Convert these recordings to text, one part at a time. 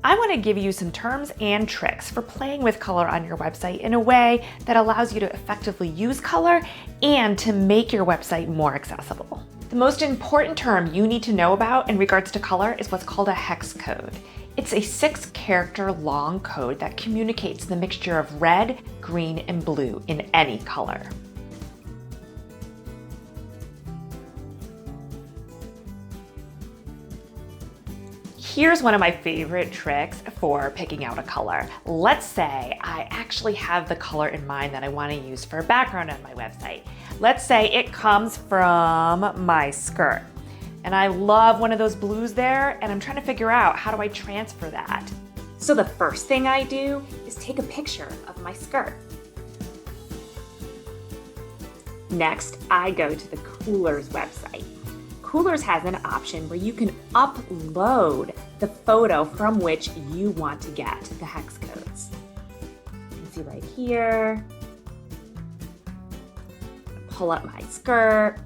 I want to give you some terms and tricks for playing with color on your website in a way that allows you to effectively use color and to make your website more accessible. The most important term you need to know about in regards to color is what's called a hex code. It's a 6-character long code that communicates the mixture of red, green, and blue in any color. Here's one of my favorite tricks for picking out a color. Let's say I actually have the color in mind that I want to use for a background on my website. Let's say it comes from my skirt. And I love one of those blues there, and I'm trying to figure out how do I transfer that. So the first thing I do is take a picture of my skirt. Next, I go to the Coolors website. Coolors has an option where you can upload the photo from which you want to get the hex codes. You can see right here. Pull up my skirt,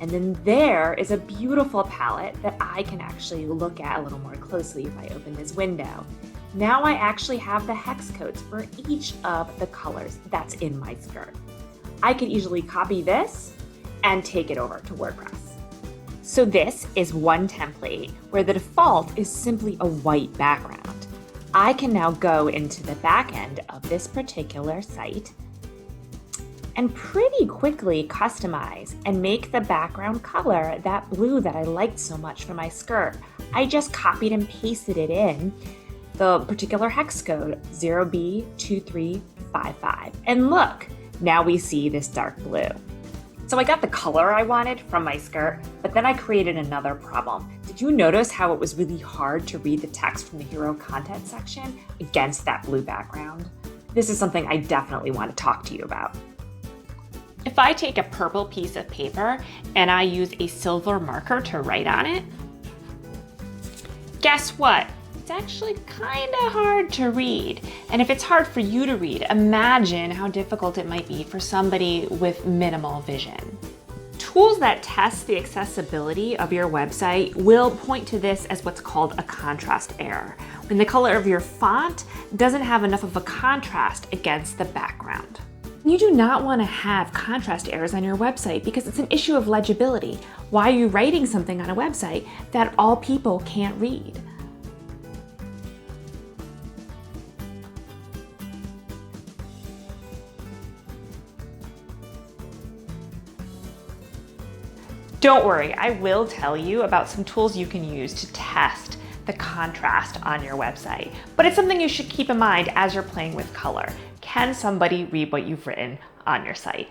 and then there is a beautiful palette that I can actually look at a little more closely if I open this window. Now I actually have the hex codes for each of the colors that's in my skirt. I can easily copy this and take it over to WordPress. So this is one template where the default is simply a white background. I can now go into the back end of this particular site and pretty quickly customize and make the background color that blue that I liked so much for my skirt. I just copied and pasted it in the particular hex code 0B2355. And look, now we see this dark blue. So I got the color I wanted from my skirt, but then I created another problem. Did you notice how it was really hard to read the text from the hero content section against that blue background? This is something I definitely want to talk to you about. If I take a purple piece of paper and I use a silver marker to write on it, guess what? It's actually kind of hard to read. And if it's hard for you to read, imagine how difficult it might be for somebody with minimal vision. Tools that test the accessibility of your website will point to this as what's called a contrast error, when the color of your font doesn't have enough of a contrast against the background. You do not want to have contrast errors on your website because it's an issue of legibility. Why are you writing something on a website that all people can't read? Don't worry, I will tell you about some tools you can use to test the contrast on your website. But it's something you should keep in mind as you're playing with color. Can somebody read what you've written on your site?